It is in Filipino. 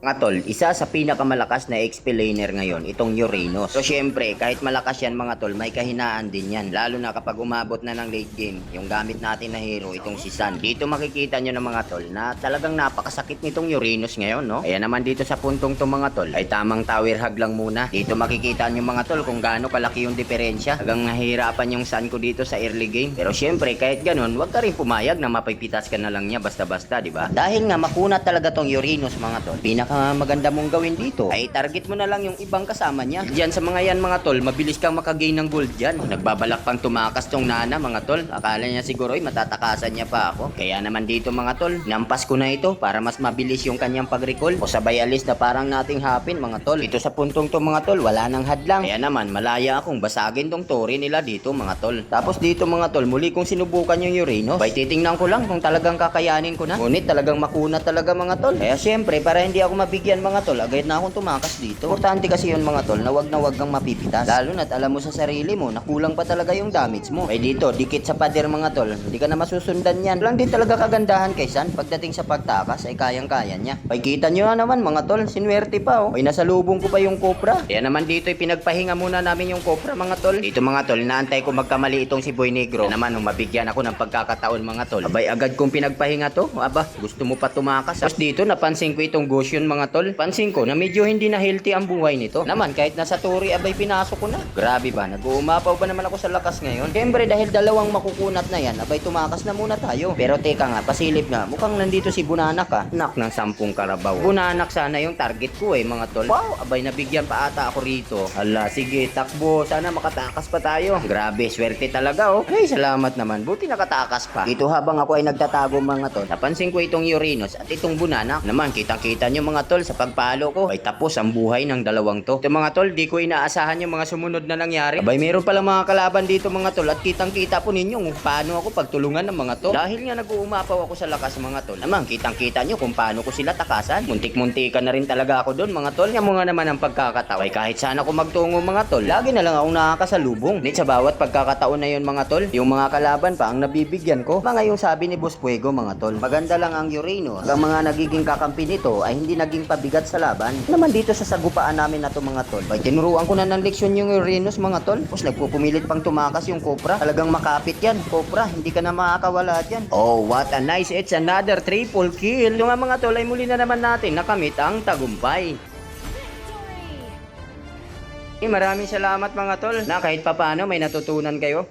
Mga tol, isa sa pinakamalakas na XP laner ngayon, itong Uranus. So syempre, kahit malakas yan mga tol, may kahinaan din yan. Lalo na kapag umabot na ng late game, yung gamit natin na hero, itong si Sun. Dito makikita nyo ng mga tol na talagang napakasakit nitong Uranus ngayon, no? Kaya naman dito sa puntong to mga tol, ay tamang tower hug lang muna. Dito makikita nyo mga tol kung gaano kalaki yung diferensya. Hanggang nahihirapan yung Sun ko dito sa early game. Pero syempre, kahit ganun, wag ka rin pumayag na mapipitas ka na lang niya basta-basta, di ba? Dahil nga makunat talaga tong Uranus mga tol. Maganda mong gawin dito ay target mo na lang yung ibang kasama niya. Diyan sa mga yan mga tol, mabilis kang makagain ng gold dyan. Nagbabalak pang tumakas tong Nana mga tol. Akala niya siguro ay matatakasan niya pa ako. Kaya naman dito mga tol, nampas ko na ito para mas mabilis yung kanyang pag-recall. O sabay alis na parang nating hapin mga tol. Ito sa puntong to mga tol, wala nang hadlang. Kaya naman malaya akong basagin tong tori nila dito mga tol. Tapos dito mga tol, muli kong sinubukan yung Uranus. Bay titingnan ko lang kung talagang kakayanin ko na. Ngunit talagang makunat talaga mga tol. Kaya syempre para hindi ako mabigyan mga tol, agad na akong tumakas dito. Importante kasi yun mga tol, na wag kang mapipitas. Lalo na't alam mo sa sarili mo, na kulang pa talaga yung damage mo. Ay dito, dikit sa pader mga tol, hindi ka na masusundan yan. Lang din talaga kagandahan kay Sun, pagdating sa pagtakas ay kayang-kaya niya. Ay kita nyo na naman mga tol, sinuwerte pa oh. Ay nasalubong ko pa yung Cobra. Kaya naman dito ay pinagpahinga muna namin yung Cobra mga tol. Dito mga tol, naantay ko magkamali itong si Boy Negro. Na naman, mabigyan ako ng pagkakataon mga tol. Abay agad kong pinagpahinga to. Aba, gusto mo pa tumakas. Tapos dito, napansin ko itong Goshen mga tol. Pansin ko na medyo hindi na healthy ang buhay nito. Naman kahit nasa Tori abay pinasok ko na. Grabe ba, nag-uumapaw ba naman ako sa lakas ngayon? Siyempre dahil dalawang makukunat na yan, abay tumakas na muna tayo. Pero teka nga, pasilip nga, mukhang nandito si Bunanak ah. Nak ng 10 karabaw. Bunanak sana yung target ko eh mga tol. Wow, abay nabigyan pa ata ako rito. Hala, sige, takbo. Sana makatakas pa tayo. Grabe, swerte talaga oh. Ay, salamat naman. Buti nakatakas pa. Dito habang ako ay nagtatago mga tol, napansin ko itong Uranus at itong Bunanak. Naman, kitang-kita nyo mga tol sa pagpalo ko ay tapos ang buhay ng dalawang to. Ito mga tol, di ko inaasahan yung mga sumunod na nangyari. Abay meron palang mga kalaban dito mga tol at kitang-kita po ninyo kung paano ako pagtulungan ng mga to. Dahil nga nag-uumapaw ako sa lakas mga tol. Naman kitang-kita nyo kung paano ko sila takasan. Muntik-muntikan na rin talaga ako doon mga tol. Yan mga naman ang pagkakataon. Ay kahit sana ako magtungo mga tol, lagi na lang akong nakakasalubong. Nit sa bawat pagkakataon na yun mga tol, yung mga kalaban pa ang nabibigyan ko. Mga yung sabi ni Boss Fuego mga tol. Maganda lang ang Uranus. Ang mga nagiging kakampi nito ay hindi naging pabigat sa laban. Naman dito sa sagupaan namin na to mga tol. Bay, tinuruan ko na ng leksyon yung Uranus mga tol. Tapos nagpupumilit pang tumakas yung Cobra. Talagang makapit yan. Cobra, hindi ka na makakawala dyan. Oh, what a nice. It's another triple kill. Yung mga tol ay muli na naman natin nakamit ang tagumpay. Maraming salamat mga tol na kahit papano may natutunan kayo.